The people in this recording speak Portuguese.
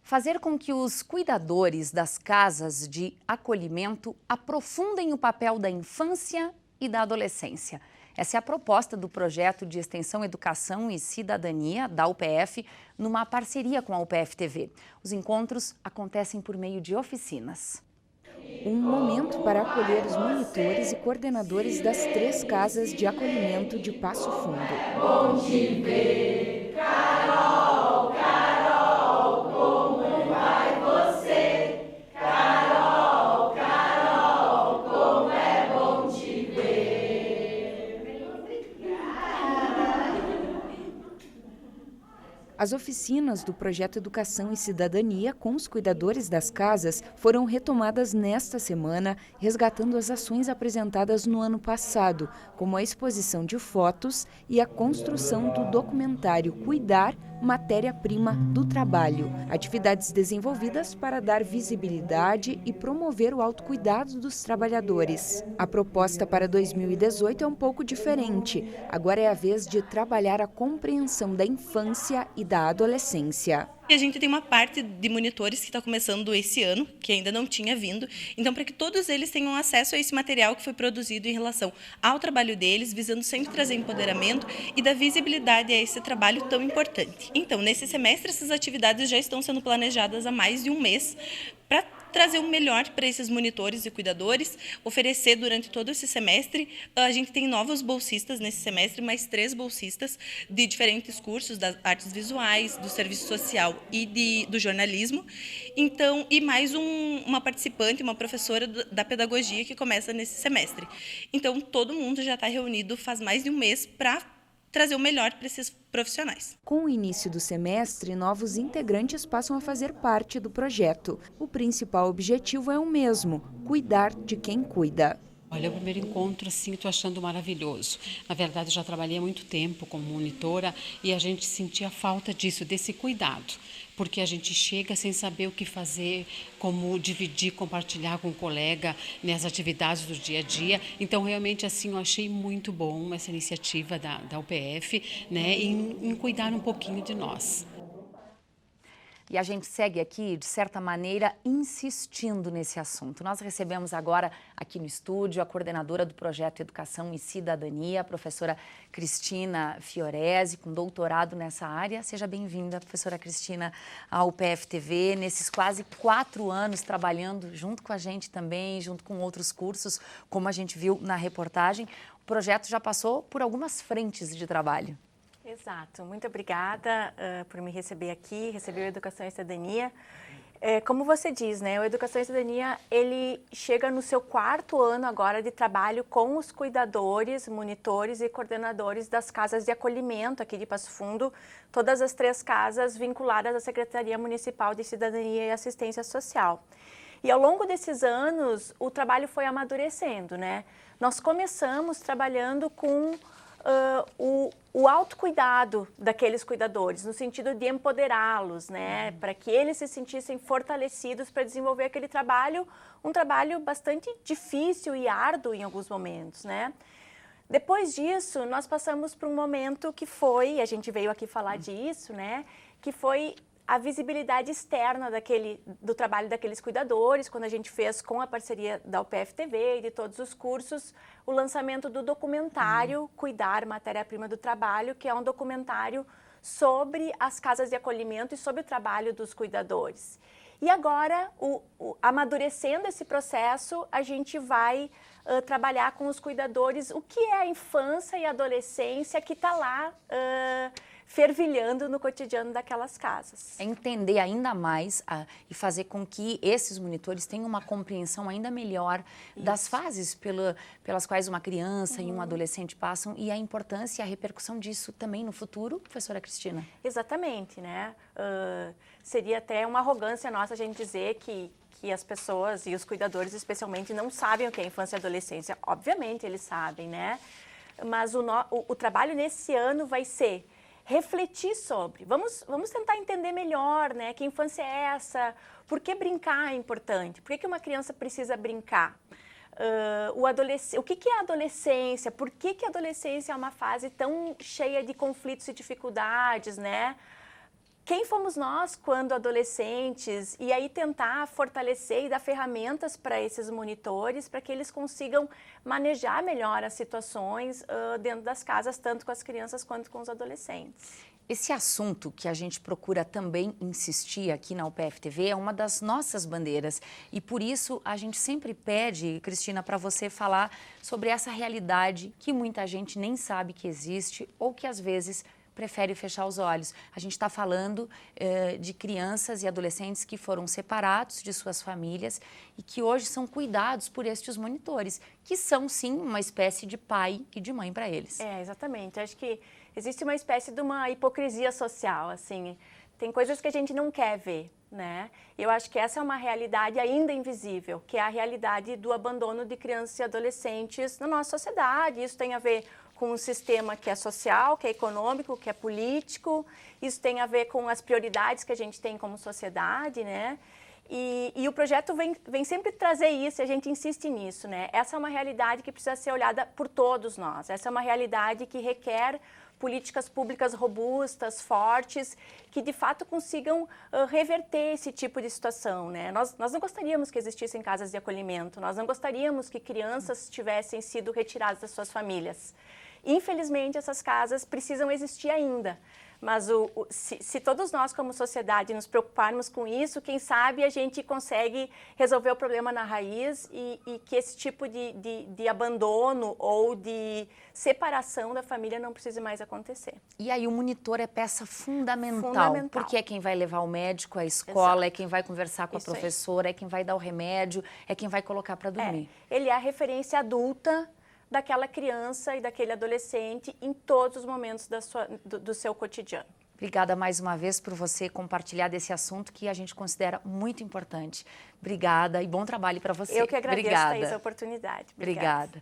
Fazer com que os cuidadores das casas de acolhimento aprofundem o papel da infância e da adolescência. Essa é a proposta do projeto de Extensão Educação e Cidadania, da UPF, numa parceria com a UPF-TV. Os encontros acontecem por meio de oficinas. Um momento para acolher os monitores e coordenadores das 3 casas de acolhimento de Passo Fundo. Bom te ver, Carol, Carol, como vai você? Carol, Carol, como é bom te ver. As oficinas do projeto Educação e Cidadania com os cuidadores das casas foram retomadas nesta semana, resgatando as ações apresentadas no ano passado, como a exposição de fotos e a construção do documentário Cuidar, Matéria-Prima do Trabalho. Atividades desenvolvidas para dar visibilidade e promover o autocuidado dos trabalhadores. A proposta para 2018 é um pouco diferente. Agora é a vez de trabalhar a compreensão da infância e da adolescência. E a gente tem uma parte de monitores que está começando esse ano, que ainda não tinha vindo. Então, para que todos eles tenham acesso a esse material que foi produzido em relação ao trabalho deles, visando sempre trazer empoderamento e dar visibilidade a esse trabalho tão importante. Então, nesse semestre, essas atividades já estão sendo planejadas há mais de um mês para trazer o melhor para esses monitores e cuidadores, oferecer durante todo esse semestre. A gente tem novos bolsistas nesse semestre, mais 3 bolsistas de diferentes cursos, das artes visuais, do serviço social e do jornalismo. Então, e mais uma participante, uma professora da pedagogia que começa nesse semestre. Então, todo mundo já está reunido faz mais de um mês para trazer o melhor para esses profissionais. Com o início do semestre, novos integrantes passam a fazer parte do projeto. O principal objetivo é o mesmo: cuidar de quem cuida. Olha, o primeiro encontro, assim, estou achando maravilhoso. Na verdade, eu já trabalhei há muito tempo como monitora e a gente sentia falta disso, desse cuidado. Porque a gente chega sem saber o que fazer, como dividir, compartilhar com o colega nas atividades do dia a dia. Então, realmente, assim, eu achei muito bom essa iniciativa da UPF, né, em cuidar um pouquinho de nós. E a gente segue aqui, de certa maneira, insistindo nesse assunto. Nós recebemos agora aqui no estúdio a coordenadora do projeto Educação e Cidadania, a professora Cristina Fiorese, com doutorado nessa área. Seja bem-vinda, professora Cristina, ao UPF-TV, nesses quase 4 anos trabalhando junto com a gente também, junto com outros cursos, como a gente viu na reportagem. O projeto já passou por algumas frentes de trabalho. Exato. Muito obrigada por me receber aqui, receber o Educação e Cidadania. Como você diz, né, o Educação e Cidadania, ele chega no seu 4º ano agora de trabalho com os cuidadores, monitores e coordenadores das casas de acolhimento aqui de Passo Fundo, todas as 3 casas vinculadas à Secretaria Municipal de Cidadania e Assistência Social. E ao longo desses anos, o trabalho foi amadurecendo, né? Nós começamos trabalhando com o autocuidado daqueles cuidadores, no sentido de empoderá-los, né, para que eles se sentissem fortalecidos para desenvolver aquele trabalho, um trabalho bastante difícil e árduo em alguns momentos, né. Depois disso, nós passamos por um momento que foi, a gente veio aqui falar disso, né, que foi a visibilidade externa do trabalho daqueles cuidadores, quando a gente fez com a parceria da UPF-TV e de todos os cursos, o lançamento do documentário Cuidar, Matéria-Prima do Trabalho, que é um documentário sobre as casas de acolhimento e sobre o trabalho dos cuidadores. E agora, amadurecendo esse processo, a gente vai trabalhar com os cuidadores o que é a infância e a adolescência que está lá fervilhando no cotidiano daquelas casas. É entender ainda mais e fazer com que esses monitores tenham uma compreensão ainda melhor das fases pelas quais uma criança e um adolescente passam e a importância e a repercussão disso também no futuro, professora Cristina. Exatamente, né? Seria até uma arrogância nossa a gente dizer que as pessoas e os cuidadores especialmente não sabem o que é infância e adolescência. Obviamente eles sabem, né? Mas o trabalho nesse ano vai ser refletir sobre, vamos tentar entender melhor, né, que infância é essa, por que brincar é importante, por que uma criança precisa brincar, o que é a adolescência, por que a adolescência é uma fase tão cheia de conflitos e dificuldades, né, quem fomos nós quando adolescentes, e aí tentar fortalecer e dar ferramentas para esses monitores para que eles consigam manejar melhor as situações dentro das casas, tanto com as crianças quanto com os adolescentes. Esse assunto que a gente procura também insistir aqui na UPF-TV é uma das nossas bandeiras e por isso a gente sempre pede, Cristina, para você falar sobre essa realidade que muita gente nem sabe que existe ou que às vezes prefere fechar os olhos. A gente está falando de crianças e adolescentes que foram separados de suas famílias e que hoje são cuidados por estes monitores, que são sim uma espécie de pai e de mãe para eles. Exatamente. Acho que existe uma espécie de uma hipocrisia social, assim. Tem coisas que a gente não quer ver, né? Eu acho que essa é uma realidade ainda invisível, que é a realidade do abandono de crianças e adolescentes na nossa sociedade. Isso tem a ver com um sistema que é social, que é econômico, que é político. Isso tem a ver com as prioridades que a gente tem como sociedade, né? E o projeto vem sempre trazer isso, e a gente insiste nisso, né? Essa é uma realidade que precisa ser olhada por todos nós. Essa é uma realidade que requer políticas públicas robustas, fortes, que de fato consigam reverter esse tipo de situação, né? Nós não gostaríamos que existissem casas de acolhimento, nós não gostaríamos que crianças tivessem sido retiradas das suas famílias. Infelizmente, essas casas precisam existir ainda. Mas se todos nós, como sociedade, nos preocuparmos com isso, quem sabe a gente consegue resolver o problema na raiz e que esse tipo de abandono ou de separação da família não precise mais acontecer. E aí o monitor é peça fundamental. Porque é quem vai levar o médico à escola, é quem vai conversar com a professora, é quem vai dar o remédio, é quem vai colocar para dormir. Ele é a referência adulta daquela criança e daquele adolescente em todos os momentos do seu cotidiano. Obrigada mais uma vez por você compartilhar desse assunto que a gente considera muito importante. Obrigada e bom trabalho para você. Eu que agradeço, Thaís, a oportunidade. Obrigada.